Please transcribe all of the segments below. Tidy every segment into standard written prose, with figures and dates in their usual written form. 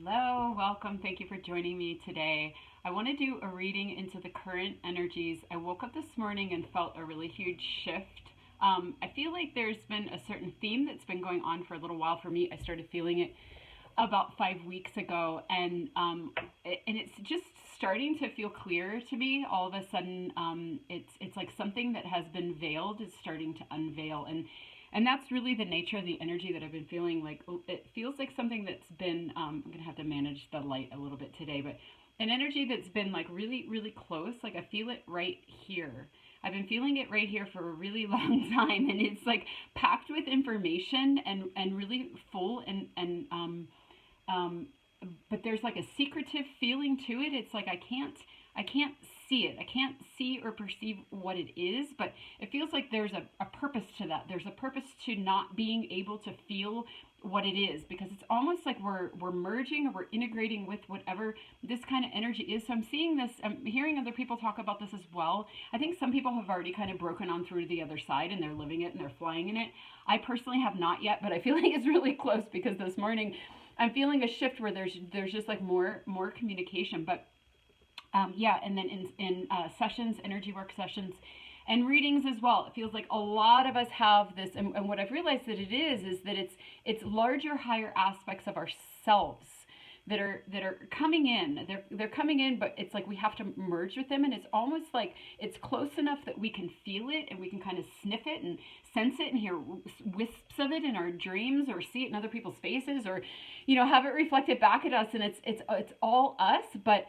Hello, welcome. Thank you for joining me today. I want to do a reading into the current energies. I woke up this morning and felt a really huge shift. I feel like there's been a certain theme that's been going on for a little while for me. I started feeling it about 5 weeks ago, and it's just starting to feel clearer to me. All of a sudden, it's like something that has been veiled is starting to unveil, and that's really the nature of the energy that I've been feeling. Like it feels like something that's been. I'm gonna have to manage the light a little bit today, but an energy that's been like really, really close. Like I feel it right here. I've been feeling it right here for a really long time, and it's like packed with information and really full um, but there's like a secretive feeling to it. It's like I can't see it. I can't see or perceive what it is, but it feels like there's a purpose to that. There's a purpose to not being able to feel what it is, because it's almost like we're merging or we're integrating with whatever this kind of energy is. So I'm seeing this, I'm hearing other people talk about this as well. I think some people have already kind of broken on through to the other side and they're living it and they're flying in it. I personally have not yet, but I feel like it's really close, because this morning I'm feeling a shift where there's just like more communication. But yeah, and then in sessions, energy work sessions, and readings as well, it feels like a lot of us have this, and what I've realized that it is that it's larger, higher aspects of ourselves that are coming in. They're coming in, but it's like we have to merge with them, and it's almost like it's close enough that we can feel it and we can kind of sniff it and sense it and hear wisps of it in our dreams, or see it in other people's faces, or have it reflected back at us. And it's all us, but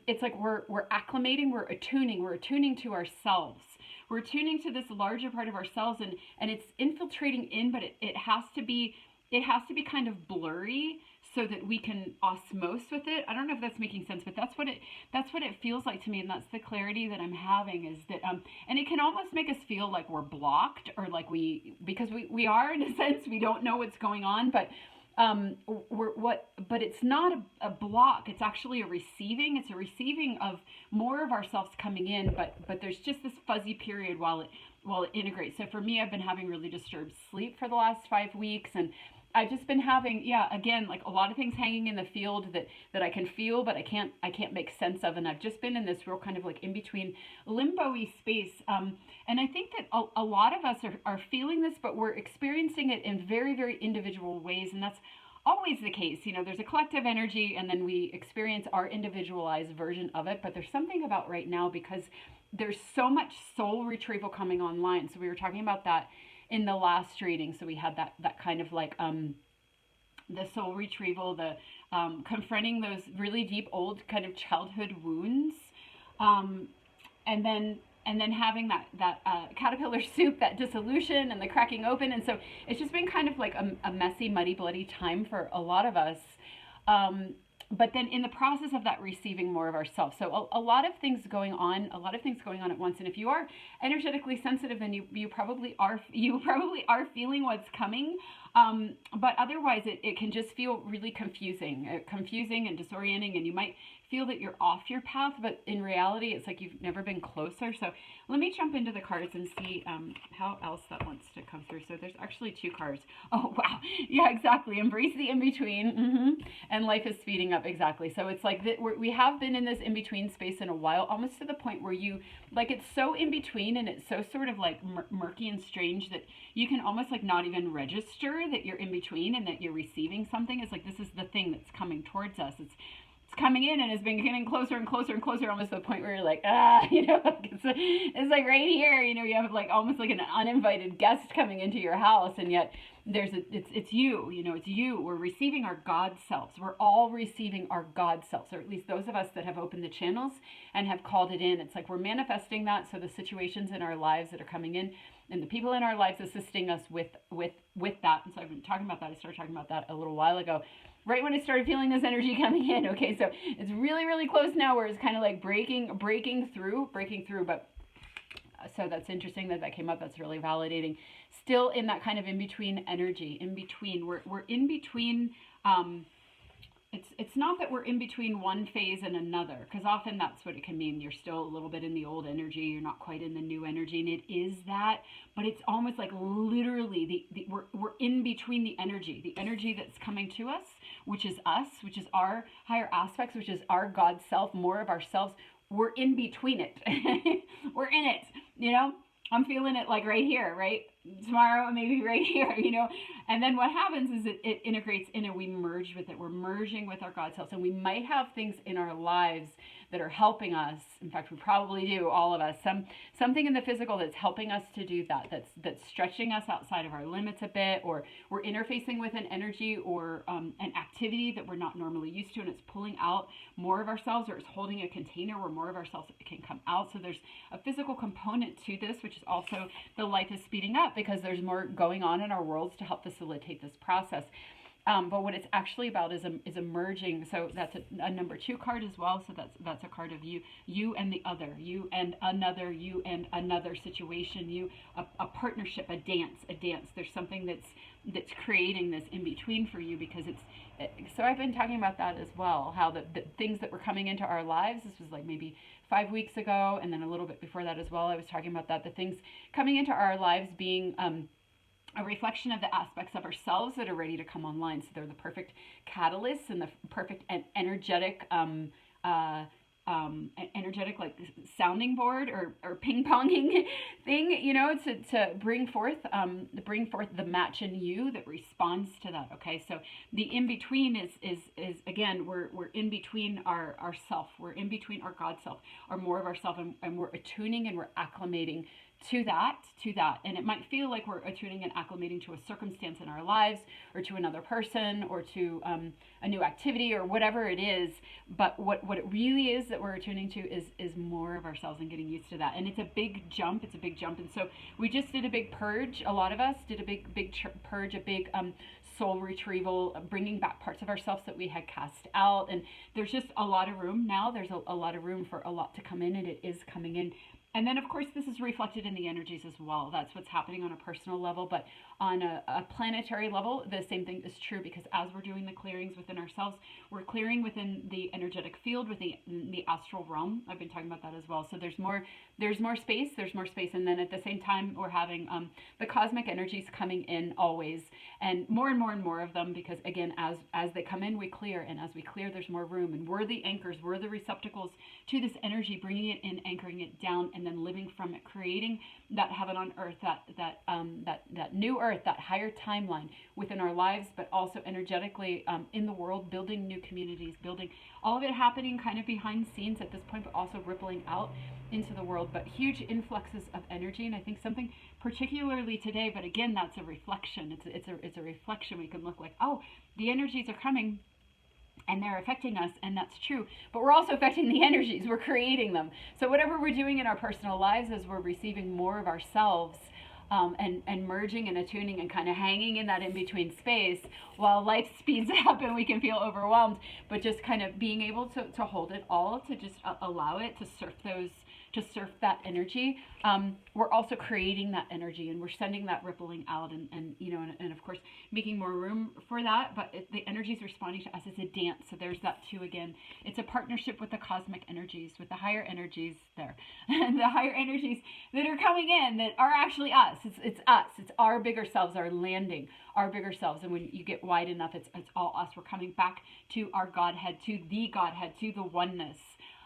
it's like we're acclimating, we're attuning to ourselves. We're tuning to this larger part of ourselves, and it's infiltrating in, but it has to be kind of blurry so that we can osmose with it. I don't know if that's making sense, but that's what it feels like to me, and that's the clarity that I'm having, is that and it can almost make us feel like we're blocked, or like because we are, in a sense. We don't know what's going on, but but it's not a block. It's actually a receiving. It's a receiving of more of ourselves coming in, but there's just this fuzzy period while it integrates. So for me, I've been having really disturbed sleep for the last 5 weeks, and I've just been having, yeah, again, like a lot of things hanging in the field that I can feel, but I can't make sense of. And I've just been in this real kind of like in between limbo-y space. And I think that a lot of us are feeling this, but we're experiencing it in very, very individual ways. And that's always the case. There's a collective energy, and then we experience our individualized version of it. But there's something about right now, because there's so much soul retrieval coming online. So we were talking about that in the last reading. So we had that kind of like the soul retrieval, the confronting those really deep old kind of childhood wounds, and then having that caterpillar soup, that dissolution and the cracking open. And so it's just been kind of like a messy, muddy, bloody time for a lot of us. But then in the process of that, receiving more of ourselves. So a lot of things going on at once. And if you are energetically sensitive, then you probably are feeling what's coming. But otherwise, it can just feel really confusing and disorienting, and you might feel that you're off your path, but in reality, it's like you've never been closer. So let me jump into the cards and see how else that wants to come through. So there's actually 2 cards. Oh, wow. Yeah, exactly. Embrace the in-between. And life is speeding up. Exactly. So it's like we have been in this in-between space in a while, almost to the point where it's so in between, and it's so sort of like murky and strange that you can almost like not even register that you're in between and that you're receiving something. It's like, this is the thing that's coming towards us. It's coming in, and it's been getting closer and closer and closer, almost to the point where you're like, it's like right here. You have like almost like an uninvited guest coming into your house, and yet it's you. It's you. We're receiving our God selves. We're all receiving our God selves, or at least those of us that have opened the channels and have called it in. It's like we're manifesting that. So the situations in our lives that are coming in, and the people in our lives assisting us with that. And so I've been talking about that. I started talking about that a little while ago, right when I started feeling this energy coming in. Okay, so it's really, really close now, where it's kind of like breaking through. But so that's interesting that came up. That's really validating. Still in that kind of in-between energy. We're in between. It's not that we're in between one phase and another, because often that's what it can mean. You're still a little bit in the old energy, you're not quite in the new energy, and it is that, but it's almost like literally we're in between the energy that's coming to us. which is us, which is our higher aspects, which is our God self, more of ourselves. We're in between it. We're in it, you know? I'm feeling it like right here, right? Tomorrow, maybe right here, you know? And then what happens is it integrates in and we merge with it. We're merging with our God selves. And we might have things in our lives that are helping us. In fact, we probably do, all of us. Something in the physical that's helping us to do that, that's stretching us outside of our limits a bit, or we're interfacing with an energy or an activity that we're not normally used to, and it's pulling out more of ourselves, or it's holding a container where more of ourselves can come out. So there's a physical component to this, which is also the life is speeding up because there's more going on in our worlds to help facilitate this process. But what it's actually about is emerging. So that's a number 2 card as well. So that's a card of you and the other, you and another situation, a partnership, a dance. There's something that's creating this in between for you, because so I've been talking about that as well, how the things that were coming into our lives, this was like maybe 5 weeks ago, and then a little bit before that as well, I was talking about that, the things coming into our lives being a reflection of the aspects of ourselves that are ready to come online. So they're the perfect catalysts and the perfect and energetic like sounding board or ping ponging thing, you know, to bring forth the match in you that responds to that. Okay, so the in between is again, we're in between our self, we're in between our God self, or more of ourself, and we're attuning and we're acclimating to that, and it might feel like we're attuning and acclimating to a circumstance in our lives, or to another person, or to a new activity, or whatever it is. But what it really is that we're attuning to is more of ourselves and getting used to that. And it's a big jump. And so we just did a big purge. A lot of us did a big purge, a big soul retrieval, bringing back parts of ourselves that we had cast out. And there's just a lot of room now. There's a lot of room for a lot to come in, and it is coming in. And then, of course, this is reflected in the energies as well. That's what's happening on a personal level. But on a planetary level, the same thing is true, because as we're doing the clearings within ourselves, we're clearing within the energetic field, within the astral realm. I've been talking about that as well. So there's more space. And then at the same time, we're having the cosmic energies coming in always, and more of them, because, again, as they come in, we clear. And as we clear, there's more room. And we're the anchors. We're the receptacles to this energy, bringing it in, anchoring it down, and then living from it, creating that heaven on earth, that new earth, that higher timeline within our lives, but also energetically in the world, building new communities, building all of it happening kind of behind scenes at this point, but also rippling out into the world. But huge influxes of energy, and I think something particularly today, but again, that's a reflection. It's a reflection. We can look like, oh, the energies are coming and they're affecting us, and that's true, but we're also affecting the energies. We're creating them. So whatever we're doing in our personal lives, as we're receiving more of ourselves, and merging and attuning and kind of hanging in that in-between space while life speeds up and we can feel overwhelmed, but just kind of being able to hold it all, to just allow it to surf that energy. We're also creating that energy, and we're sending that rippling out, and of course making more room for that. But the energy is responding to us as a dance. So there's that too. Again, it's a partnership with the cosmic energies, with the higher energies there, and the higher energies that are coming in that are actually us. It's us. It's our bigger selves are landing, our bigger selves. And when you get wide enough, it's all us. We're coming back to our Godhead, to the oneness.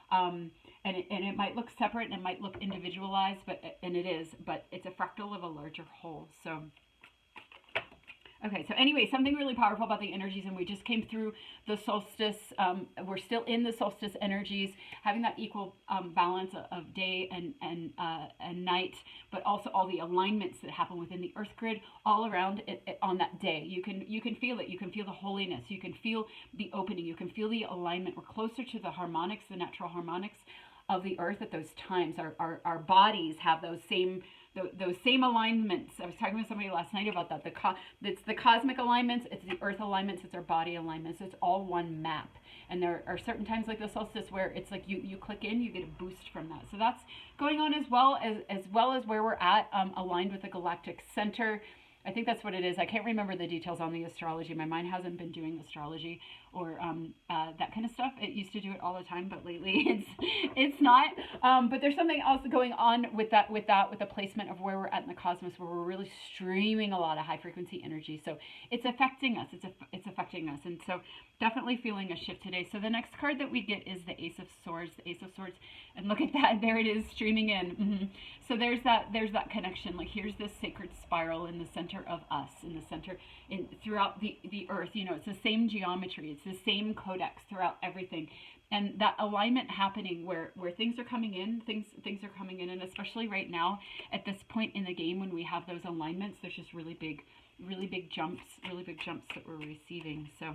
And it might look separate and it might look individualized, and it is, but it's a fractal of a larger whole. So, okay, so anyway, something really powerful about the energies, and we just came through the solstice. We're still in the solstice energies, having that equal balance of day and night, but also all the alignments that happen within the earth grid all around it on that day. You can feel it. You can feel the holiness. You can feel the opening. You can feel the alignment. We're closer to the harmonics, the natural harmonics of the earth at those times. Our bodies have those same alignments. I was talking with somebody last night about that. It's the cosmic alignments, it's the earth alignments, it's our body alignments. It's all one map. And there are certain times like the solstice where it's like you click in, you get a boost from that. So that's going on as well as where we're at, aligned with the galactic center. I think that's what it is. I can't remember the details on the astrology. My mind hasn't been doing astrology or that kind of stuff. It used to do it all the time, but lately it's not. But there's something else going on with the placement of where we're at in the cosmos, where we're really streaming a lot of high frequency energy. So it's affecting us. It's affecting us, and so definitely feeling a shift today. So the next card that we get is the Ace of Swords. The Ace of Swords, and look at that. There it is, streaming in. So there's that connection. Like here's this sacred spiral in the center of us, in the center, throughout the earth. You know, it's the same geometry. It's the same codex throughout everything. And that alignment happening where things are coming in, things are coming in, and especially right now at this point in the game when we have those alignments, there's just really big jumps that we're receiving. So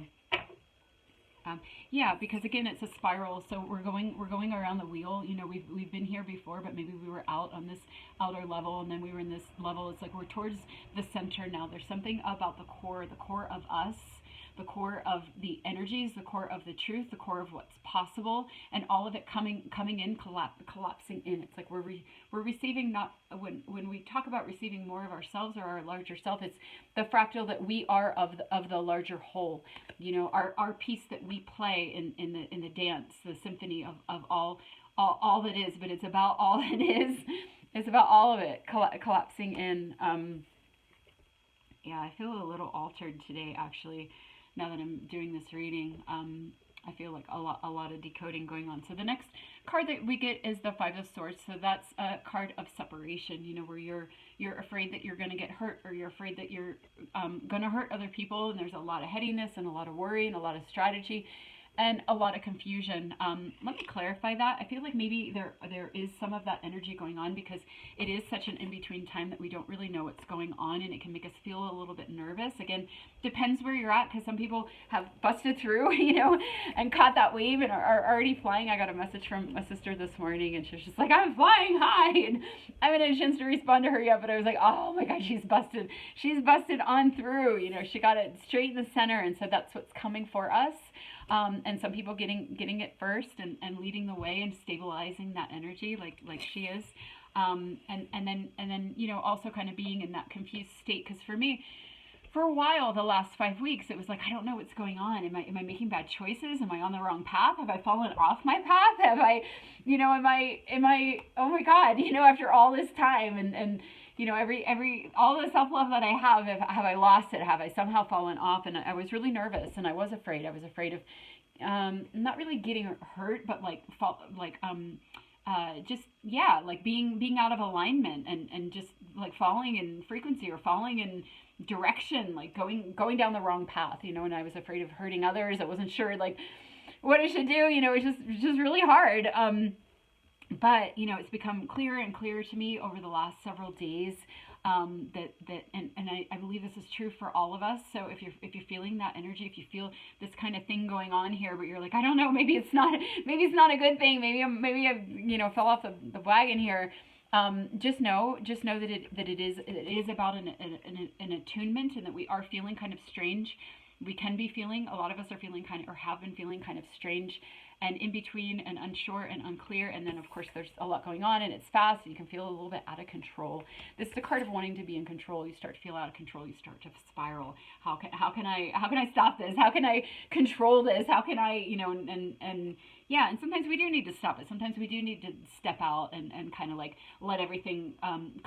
yeah, because again, it's a spiral. So we're going around the wheel. You know, we've been here before, but maybe we were out on this outer level, and then we were in this level. It's like we're towards the center now. There's something about the core of us, the core of the energies, the core of the truth, the core of what's possible, and all of it coming in, collapsing in. It's like we're receiving, not when we talk about receiving more of ourselves or our larger self, it's the fractal that we are of the larger whole. You know, our piece that we play in the dance, the symphony of all that is, but it's about all that is. It's about all of it collapsing in. Yeah, I feel a little altered today, actually. Now that I'm doing this reading, I feel like a lot of decoding going on. So the next card that we get is the Five of Swords. So that's a card of separation, you know, where you're afraid that you're going to get hurt, or you're afraid that you're going to hurt other people, and there's a lot of headiness and a lot of worry and a lot of strategy and a lot of confusion. Let me clarify that. I feel like maybe there is some of that energy going on because it is such an in-between time that we don't really know what's going on, and it can make us feel a little bit nervous. Again, depends where you're at, because some people have busted through, you know, and caught that wave and are already flying. I got a message from my sister this morning, and she was just like, I'm flying high, and I haven't had a chance to respond to her yet, but I was like, oh my gosh, she's busted on through. You know, she got it straight in the center, and so that's what's coming for us. And some people getting it first and leading the way and stabilizing that energy like she is. And then, you know, also kind of being in that confused state. Because for me, for a while, the last 5 weeks, it was like, I don't know what's going on. Am I making bad choices? Am I on the wrong path? Have I fallen off my path? Have I, you know, am I, oh my God, you know, after all this time and you know, all the self-love that I have I lost it? Have I somehow fallen off? And I was really nervous, and I was afraid. I was afraid of not really getting hurt, but just being out of alignment and just like falling in frequency or falling in direction, like going down the wrong path, you know. And I was afraid of hurting others. I wasn't sure like what I should do, you know. It was just really hard. But, you know, it's become clearer and clearer to me over the last several days that I believe this is true for all of us. So if you're feeling that energy, if you feel this kind of thing going on here, but you're like, I don't know, maybe it's not a good thing. Maybe I you know, fell off the wagon here. Just know that it is about an attunement, and that we are feeling kind of strange. We can be feeling, a lot of us are feeling kind of, or have been feeling kind of strange and in between and unsure and unclear. And then of course there's a lot going on, and it's fast, and you can feel a little bit out of control. This is the card of wanting to be in control. You start to feel out of control. You start to spiral. How can I stop this? How can I control this? How can I, you know, and yeah, and sometimes we do need to stop it. Sometimes we do need to step out and kind of like let everything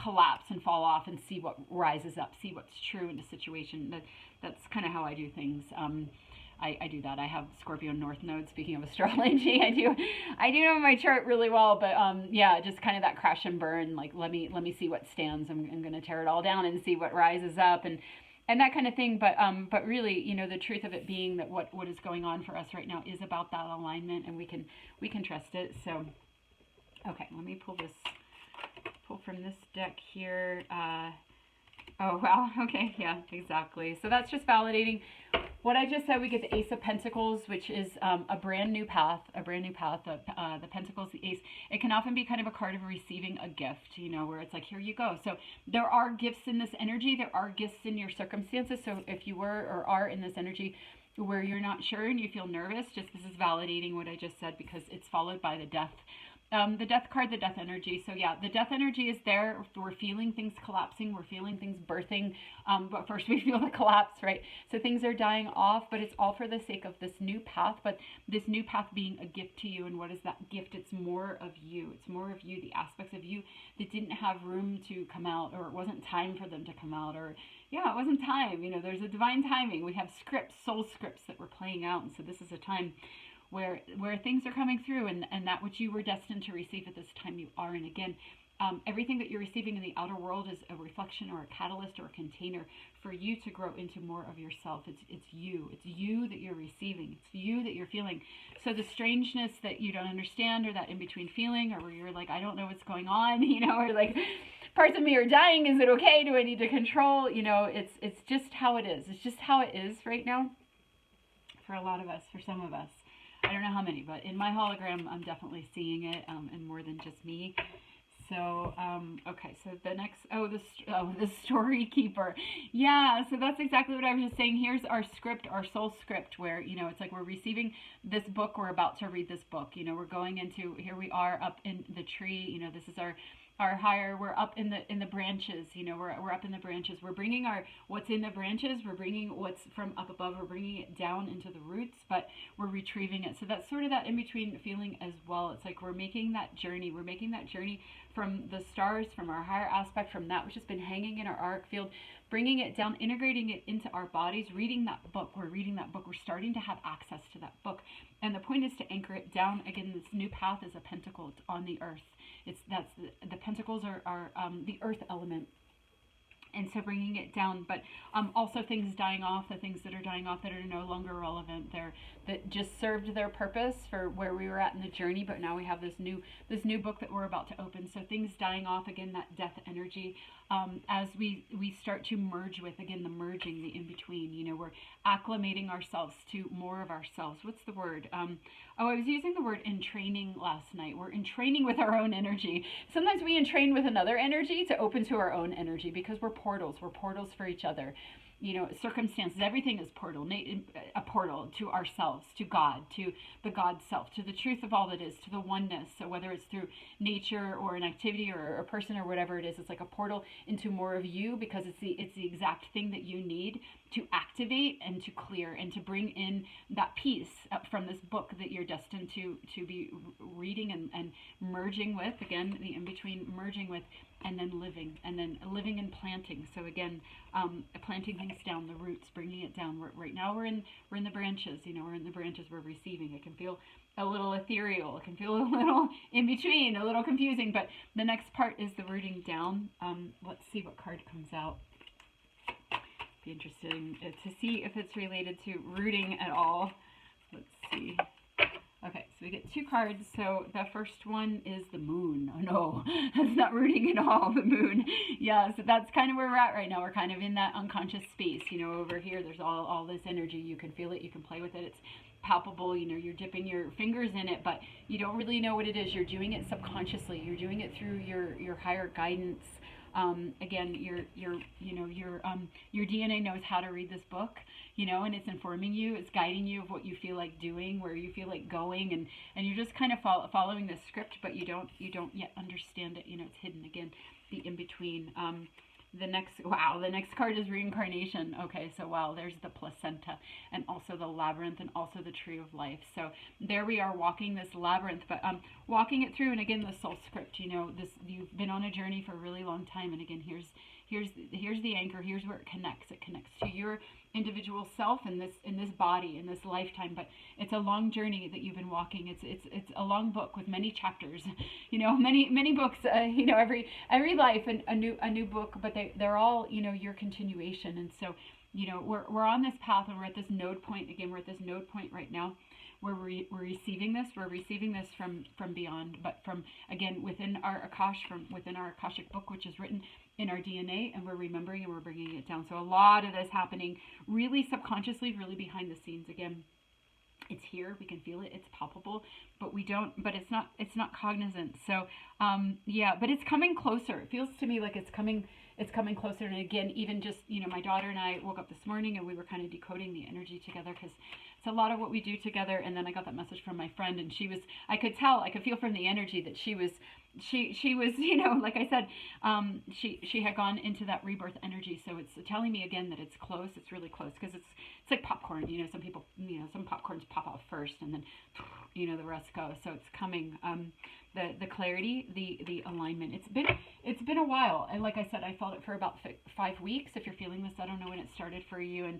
collapse and fall off and see what rises up, see what's true in the situation. That's kind of how I do things. I do that. I have Scorpio North Node. Speaking of astrology, I do know my chart really well, but yeah, just kind of that crash and burn. Like let me see what stands. I'm going to tear it all down and see what rises up and that kind of thing. But really, you know, the truth of it being that what is going on for us right now is about that alignment, and we can trust it. So, okay, let me pull from this deck here. Oh, wow. Okay. Yeah, exactly. So that's just validating what I just said. We get the Ace of Pentacles, which is a brand new path. The Pentacles, the Ace. It can often be kind of a card of receiving a gift, you know, where it's like, here you go. So there are gifts in this energy. There are gifts in your circumstances. So if you were or are in this energy where you're not sure and you feel nervous, just this is validating what I just said, because it's followed by the death The death card, the death energy. So yeah, the death energy is there. We're feeling things collapsing. We're feeling things birthing. But first we feel the collapse, right? So things are dying off, but it's all for the sake of this new path. But this new path being a gift to you. And what is that gift? It's more of you. It's more of you, the aspects of you that didn't have room to come out, or it wasn't time for them to come out, or yeah, it wasn't time. There's a divine timing. We have scripts, soul scripts that we're playing out. And so this is a time where things are coming through, and that which you were destined to receive at this time you are. And again, everything that you're receiving in the outer world is a reflection or a catalyst or a container for you to grow into more of yourself. It's you that you're receiving. It's you that you're feeling. So the strangeness that you don't understand, or that in between feeling, or where you're like, I don't know what's going on, or like parts of me are dying. Is it okay? Do I need to control? It's just how it is. It's just how it is right now for a lot of us, for some of us. I don't know how many, but in my hologram, I'm definitely seeing it, and more than just me. So, okay, so the next, the story keeper. Yeah, so that's exactly what I was just saying. Here's our script, our soul script, where, it's like we're receiving this book, we're about to read this book, we're going into, here we are up in the tree, this is our higher, we're up in the branches, we're up in the branches, we're bringing what's in the branches, we're bringing what's from up above, we're bringing it down into the roots, but we're retrieving it. So that's sort of that in between feeling as well. It's like we're making that journey from the stars, from our higher aspect, from that which has been hanging in our auric field, bringing it down, integrating it into our bodies, reading that book. We're reading that book. We're starting to have access to that book. And the point is to anchor it down. Again, this new path is a pentacle. It's on the earth. That's the pentacles are the earth element. And so bringing it down, but also things dying off, the things that are dying off that are no longer relevant, that just served their purpose for where we were at in the journey, but now we have this new book that we're about to open. So things dying off, again, that death energy, as we start to merge with, again, the merging, the in-between, we're acclimating ourselves to more of ourselves. What's the word? I was using the word entraining last night. We're entraining with our own energy. Sometimes we entrain with another energy to open to our own energy, because we're portals. We're portals for each other. Circumstances, everything is a portal to ourselves, to God, to the God self, to the truth of all that is, to the oneness. So whether it's through nature or an activity or a person or whatever it is, it's like a portal into more of you, because it's the exact thing that you need to activate and to clear and to bring in that peace from this book that you're destined to be reading and merging with. Again, the in-between, merging with, and then living and planting. So again, planting things down, the roots, bringing it down. Right now we're in the branches. We're in the branches. We're receiving. It can feel a little ethereal. It can feel a little in between, a little confusing. But the next part is the rooting down. Let's see what card comes out. Be interesting to see if it's related to rooting at all. Let's see. Okay, so we get two cards. So the first one is the moon. Oh no, that's not rooting at all, the moon. Yeah, so that's kind of where we're at right now. We're kind of in that unconscious space. Over here, there's all this energy. You can feel it, you can play with it. It's palpable, you're dipping your fingers in it, but you don't really know what it is. You're doing it subconsciously. You're doing it through your higher guidance. Again, your DNA knows how to read this book, and it's informing you, it's guiding you of what you feel like doing, where you feel like going, and you're just kind of following this script, but you don't yet understand it. It's hidden. Again, the in between. The next card is reincarnation. Okay, so wow, there's the placenta, and also the labyrinth, and also the tree of life. So there we are, walking this labyrinth, but walking it through. And again, the soul script. You've been on a journey for a really long time, and again, here's the anchor. Here's where it connects. It connects to your individual self in this body, in this lifetime. But it's a long journey that you've been walking. It's a long book with many chapters. Many books. Every life and a new book, but they're all your continuation. And so we're on this path, and we're at this node point. Again, we're at this node point right now, where we're receiving this. We're receiving this from beyond, but from, again, within our within our Akashic book, which is written in our DNA, and we're remembering and we're bringing it down. So a lot of this happening really subconsciously, really behind the scenes. Again, it's here, we can feel it, it's palpable, but it's not cognizant. So but it's coming closer. It feels to me like it's coming closer. And again, even just my daughter and I woke up this morning, and we were kind of decoding the energy together, because it's a lot of what we do together. And then I got that message from my friend, and I could feel from the energy that she was, like I said, she had gone into that rebirth energy. So it's telling me again that it's close. It's really close, because it's like popcorn. Some people, some popcorns pop off first, and then, the rest go. So it's coming. The clarity, the alignment. It's been a while, and like I said, I felt it for about 5 weeks. If you're feeling this, I don't know when it started for you. And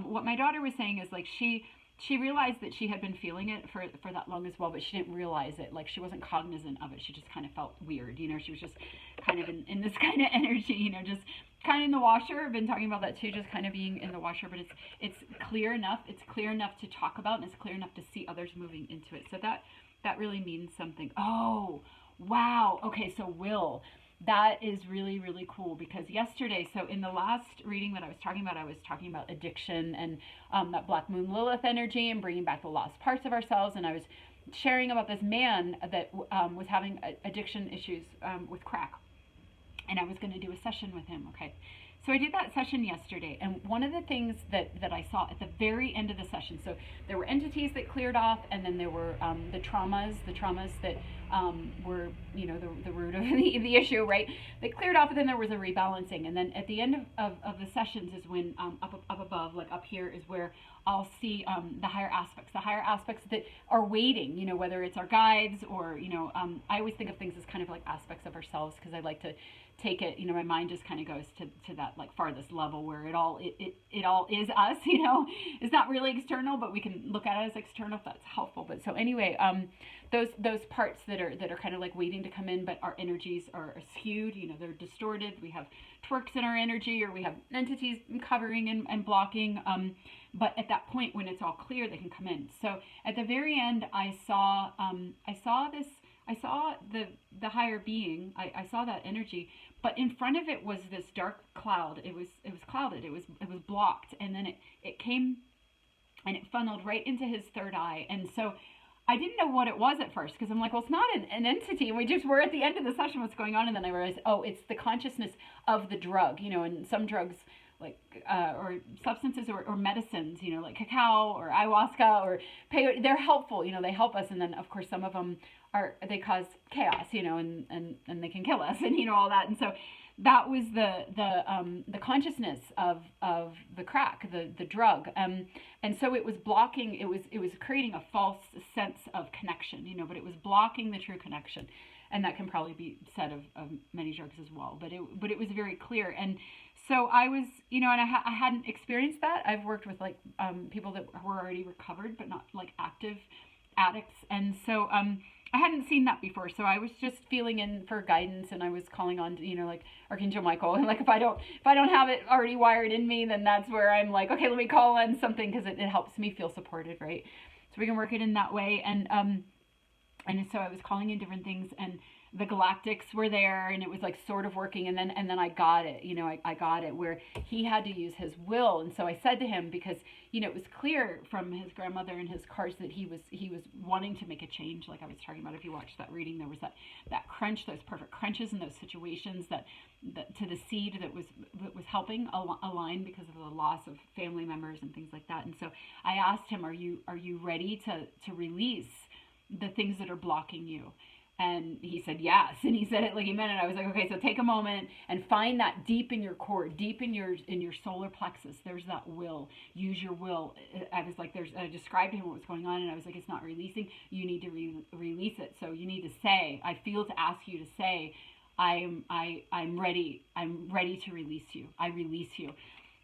what my daughter was saying is, like, she realized that she had been feeling it for that long as well, but she didn't realize it. Like, she wasn't cognizant of it. She just kind of felt weird. She was just kind of in this kind of energy, just kind of in the washer. I've been talking about that too, just kind of being in the washer, but it's clear enough. It's clear enough to talk about, and it's clear enough to see others moving into it. So that really means something. Oh, wow. Okay, so will. That is really, really cool, because yesterday, so in the last reading that I was talking about addiction and that Black Moon Lilith energy and bringing back the lost parts of ourselves. And I was sharing about this man that was having addiction issues with crack. And I was going to do a session with him, okay? So I did that session yesterday, and one of the things that I saw at the very end of the session, so there were entities that cleared off, and then there were the traumas that were, the root of the issue, right? They cleared off, and then there was a rebalancing. And then at the end of the sessions is when up above, like up here, is where I'll see the higher aspects that are waiting, whether it's our guides or, I always think of things as kind of like aspects of ourselves, because I like to take it, my mind just kind of goes to that like farthest level where it all is us. It's not really external, but we can look at it as external if that's helpful. But so anyway, those parts that are kind of like waiting to come in, but our energies are skewed, they're distorted. We have twerks in our energy, or we have entities covering and blocking. But at that point, when it's all clear, they can come in. So at the very end, I saw the higher being. I saw that energy, but in front of it was this dark cloud. It was clouded. It was blocked, and then it came and it funneled right into his third eye. And so I didn't know what it was at first, because I'm like, well, it's not an entity. We just were at the end of the session. What's going on? And then I realized, oh, it's the consciousness of the drug. And some drugs, like or substances or medicines, like cacao or ayahuasca or peyote, they're helpful. They help us. And then of course some of them they cause chaos, and they can kill us, and all that. And so that was the consciousness of the crack, the drug, and so it was blocking. It was creating a false sense of connection, but it was blocking the true connection, and that can probably be said of many drugs as well. But it was very clear. And so I was, and I hadn't experienced that. I've worked with like people that were already recovered, but not like active addicts, and so I hadn't seen that before. So I was just feeling in for guidance, and I was calling on, like Archangel Michael. And like if I don't have it already wired in me, then that's where I'm like, okay, let me call on something, because it helps me feel supported, right? So we can work it in that way, and so I was calling in different things, and the galactics were there, and it was like sort of working, and then I got it, I got it, where he had to use his will. And so I said to him, because it was clear from his grandmother and his cards that he was wanting to make a change, like I was talking about. If you watched that reading, there was that crunch, those perfect crunches in those situations that to the seed that was helping align because of the loss of family members and things like that. And so I asked him, are you ready to release the things that are blocking you? And he said yes, and he said it like he meant it. I was like, okay, so take a moment and find that deep in your core, deep in your solar plexus. There's that will. Use your will. I was like, I described to him what was going on, and I was like, it's not releasing. You need to release it. So you need to say, I feel to ask you to say, I'm ready. I'm ready to release you. I release you.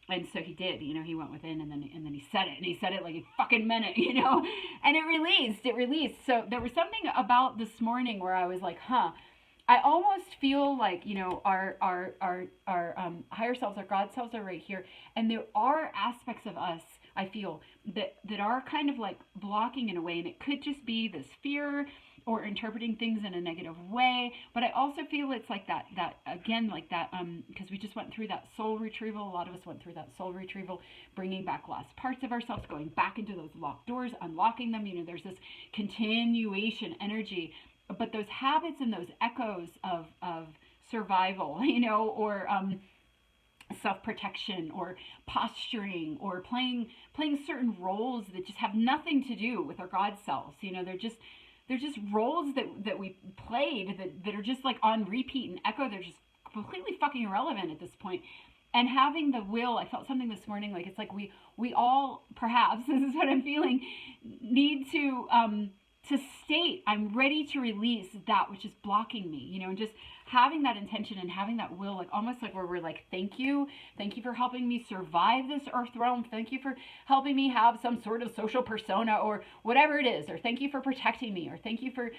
And so he did, he went within, and then he said it, and he said it like he fucking meant it, and it released. So there was something about this morning where I was like, I almost feel like, our higher selves, our God selves are right here. And there are aspects of us, I feel, that are kind of like blocking in a way. And it could just be this fear or interpreting things in a negative way. But I also feel it's like that again, like that, because we just went through that soul retrieval. A lot of us went through that soul retrieval, bringing back lost parts of ourselves, going back into those locked doors, unlocking them. There's this continuation energy, but those habits and those echoes of survival, or self-protection or posturing or playing certain roles that just have nothing to do with our God selves. They're just roles that we played that are just like on repeat and echo. They're just completely fucking irrelevant at this point. And having the will, I felt something this morning, like it's like we all, perhaps, this is what I'm feeling, need to state, I'm ready to release that which is blocking me, and just having that intention and having that will, like almost like where we're like, thank you for helping me survive this earth realm. Thank you for helping me have some sort of social persona or whatever it is, or thank you for protecting me, or thank you for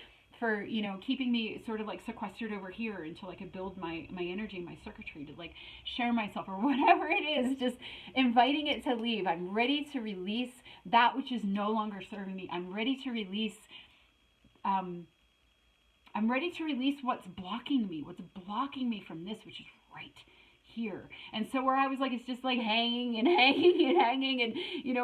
keeping me sort of like sequestered over here until I could build my energy, my circuitry to like share myself or whatever it is, just inviting it to leave. I'm ready to release that which is no longer serving me. I'm ready to release what's blocking me from this, which is right here. And so where I was like, it's just like hanging and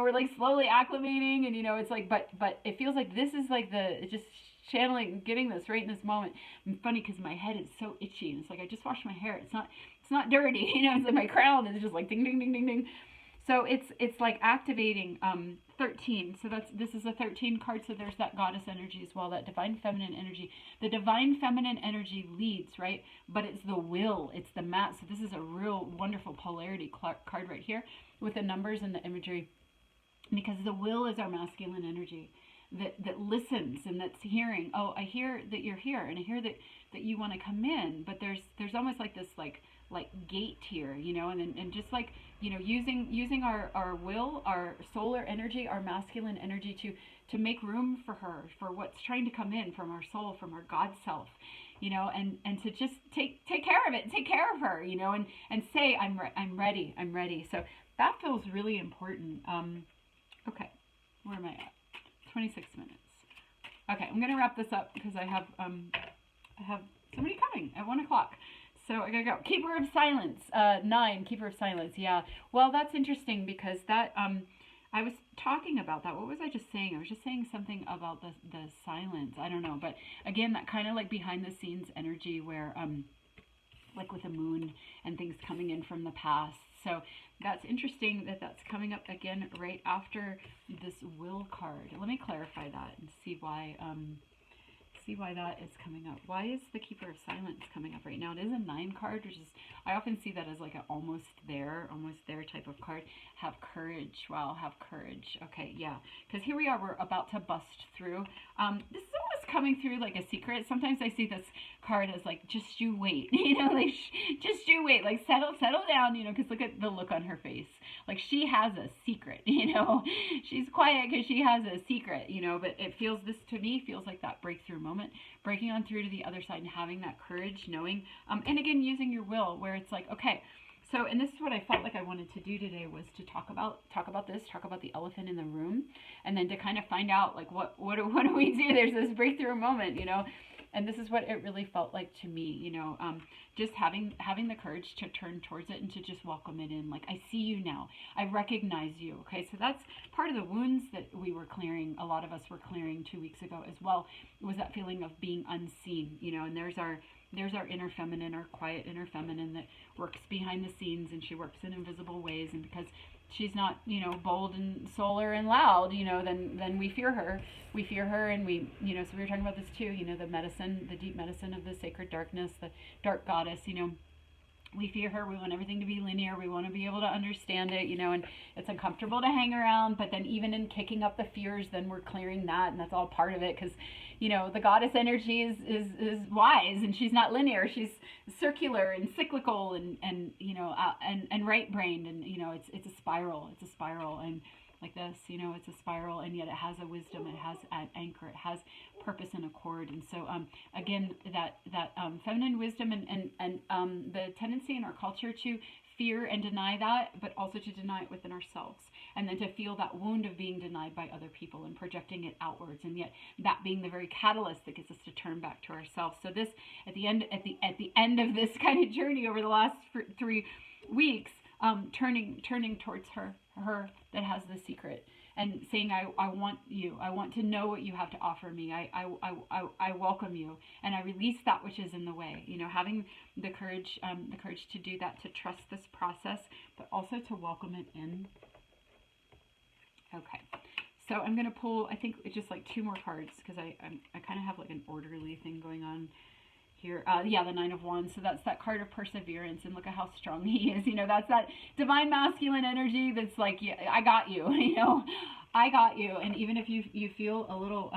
we're like slowly acclimating, and it's like, but it feels like this is like it's just channeling, getting this right in this moment. And funny because my head is so itchy, and it's like I just washed my hair. It's not dirty, it's like my crown is just like ding ding ding ding ding. So it's like activating 13. So this is a 13 card. So there's that goddess energy as well, that divine feminine energy. The divine feminine energy leads, right? But it's the will, it's the mat. So this is a real wonderful polarity card right here with the numbers and the imagery, because the will is our masculine energy that listens and that's hearing. Oh, I hear that you're here, and I hear that you want to come in, but there's almost like this like gate here, and just like using our will, our solar energy, our masculine energy to make room for her, for what's trying to come in from our soul, from our God self, and to just take care of it, take care of her, and say I'm ready. So that feels really important. Okay, where am I at? 26 minutes. Okay, I'm gonna wrap this up because I have somebody coming at 1 o'clock. So I gotta go. Keeper of Silence, 9, Keeper of Silence. Yeah. Well, that's interesting because that, I was talking about that. What was I just saying? I was just saying something about the silence. I don't know. But again, that kind of like behind the scenes energy where, like with the moon and things coming in from the past. So that's interesting that's coming up again right after this will card. Let me clarify that and see why that is coming up. Why is the Keeper of Silence coming up right now? It is a 9 card, which is, I often see that as like an almost there type of card. Have courage. Wow, have courage. Okay, yeah. Because here we are, we're about to bust through. This is almost coming through like a secret. Sometimes I see this card as like, just you wait, like just you wait, like settle down, because look at the look on her face. Like she has a secret, she's quiet because she has a secret, but this to me feels like that breakthrough moment, breaking on through to the other side and having that courage, knowing, and again, using your will, where it's like, okay, so, and this is what I felt like I wanted to do today, was to talk about the elephant in the room, and then to kind of find out like what do we do? There's this breakthrough moment, and this is what it really felt like to me, just having the courage to turn towards it and to just welcome it in. Like, I see you now. I recognize you. Okay, so that's part of the wounds that we were clearing. A lot of us were clearing 2 weeks ago as well. Was that feeling of being unseen, and there's our inner feminine, our quiet inner feminine that works behind the scenes, and she works in invisible ways. And because she's not, bold and solar and loud, then we fear her. We fear her, and so we were talking about this too, the medicine, the deep medicine of the sacred darkness, the dark goddess, we fear her. We want everything to be linear. We want to be able to understand it, and it's uncomfortable to hang around. But then even in kicking up the fears, then we're clearing that, and that's all part of it. Because, the goddess energy is wise, and she's not linear. She's circular and cyclical and right-brained, and, it's a spiral. It's a spiral, and like this, it's a spiral, and yet it has a wisdom, it has an anchor, it has purpose and accord. And so again, that feminine wisdom and the tendency in our culture to fear and deny that, but also to deny it within ourselves, and then to feel that wound of being denied by other people and projecting it outwards, and yet that being the very catalyst that gets us to turn back to ourselves. So this, at the end of this kind of journey over the last 3 weeks, turning towards her that has the secret, and saying, I want you. I want to know what you have to offer me. I welcome you, and I release that which is in the way. Having the courage to do that, to trust this process, but also to welcome it in. Okay. So I'm going to pull, I think it's just like 2 more cards, because I kind of have like an orderly thing going on here. Yeah, the 9 of Wands. So that's that card of perseverance, and look at how strong he is. That's that divine masculine energy that's like, yeah, I got you. I got you. And even if you feel a little,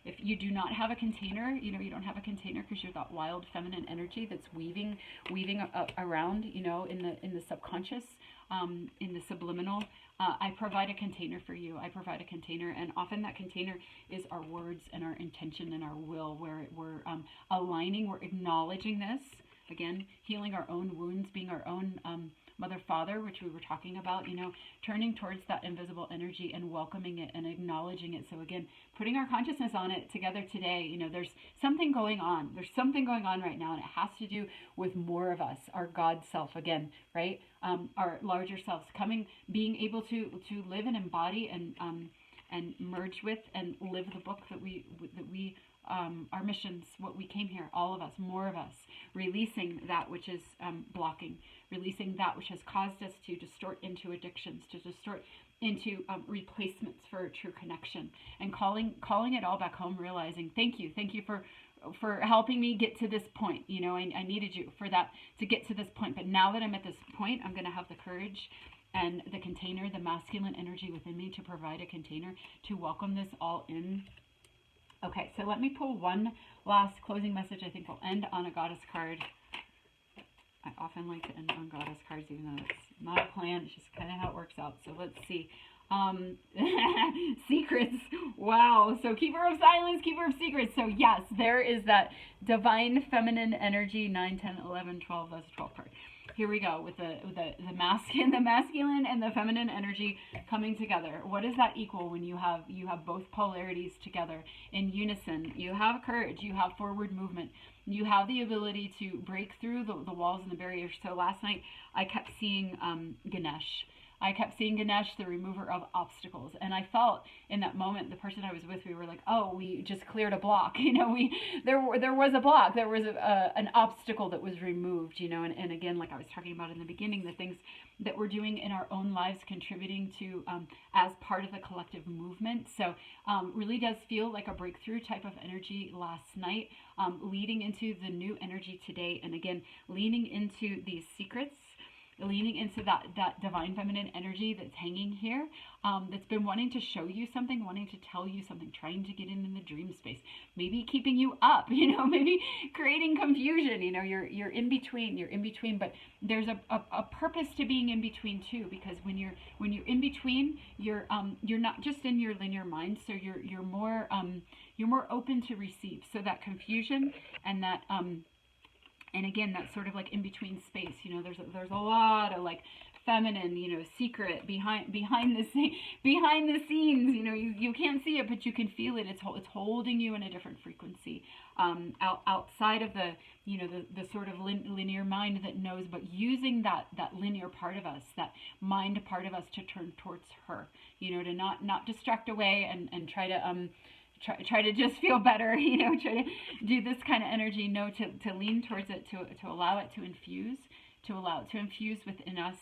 if you do not have a container, you don't have a container because you're that wild feminine energy that's weaving around, in the subconscious, in the subliminal. I provide a container for you. I provide a container, and often that container is our words and our intention and our will, where we're aligning, we're acknowledging this, again, healing our own wounds, being our own mother, father, which we were talking about, turning towards that invisible energy and welcoming it and acknowledging it. So again, putting our consciousness on it together today. There's something going on. There's something going on right now, and it has to do with more of us, our God self again, right? Our larger selves being able to live and embody and merge with and live the book that we our missions, what we came here, all of us, more of us, releasing that which is blocking, releasing that which has caused us to distort into addictions, to distort into replacements for true connection, and calling it all back home, realizing, thank you for helping me get to this point. I needed you for that, to get to this point. But now that I'm at this point, I'm going to have the courage and the container, the masculine energy within me, to provide a container to welcome this all in. Okay, so let me pull one last closing message. I think we'll end on a goddess card. I often like to end on goddess cards, even though it's not a plan. It's just kind of how it works out. So let's see. Secrets. Wow. So keeper of silence, keeper of secrets. So yes, there is that divine feminine energy. 9, 10, 11, 12. That's a 12 card. Here we go with the masculine and the feminine energy coming together. What does that equal when you have both polarities together in unison? You have courage, you have forward movement, you have the ability to break through the walls and the barriers. So last night I kept seeing Ganesh. I kept seeing Ganesh, the remover of obstacles. And I felt in that moment, the person I was with, we were like, oh, we just cleared a block. There was a block. There was an obstacle that was removed, and again, like I was talking about in the beginning, the things that we're doing in our own lives, contributing to as part of the collective movement. So really does feel like a breakthrough type of energy last night, leading into the new energy today. And again, leaning into these secrets, leaning into that divine feminine energy that's hanging here, that's been wanting to show you something, wanting to tell you something, trying to get in the dream space, maybe keeping you up, maybe creating confusion. You're in between, but there's a purpose to being in between too, because when you're in between, you're not just in your linear mind, so you're more open to receive. So that confusion and that and again, that sort of like in between space, there's a lot of like feminine, secret behind the scenes, you can't see it, but you can feel it. It's holding you in a different frequency, outside of the sort of linear mind that knows, but using that linear part of us, that mind part of us, to turn towards her, to not distract away and try to just feel better, try to do this kind of energy. No, to lean towards it, to allow it to infuse within us,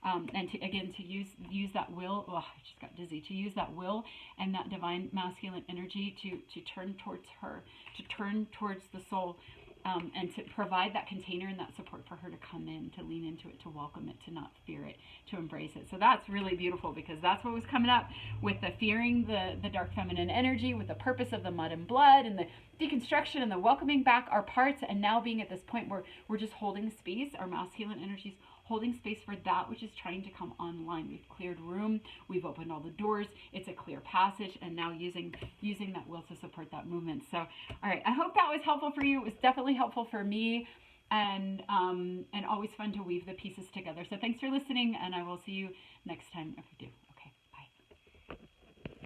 and to use that will. Oh, I just got dizzy. To use that will and that divine masculine energy to turn towards her, to turn towards the soul. And to provide that container and that support for her to come in, to lean into it, to welcome it, to not fear it, to embrace it. So that's really beautiful, because that's what was coming up with the fearing the dark feminine energy, with the purpose of the mud and blood and the deconstruction and the welcoming back our parts, and now being at this point where we're just holding space, our masculine energies holding space for that which is trying to come online. We've cleared room, we've opened all the doors, it's a clear passage, and now using that will to support that movement. So, all right, I hope that was helpful for you. It was definitely helpful for me, and always fun to weave the pieces together. So thanks for listening, and I will see you next time if we do.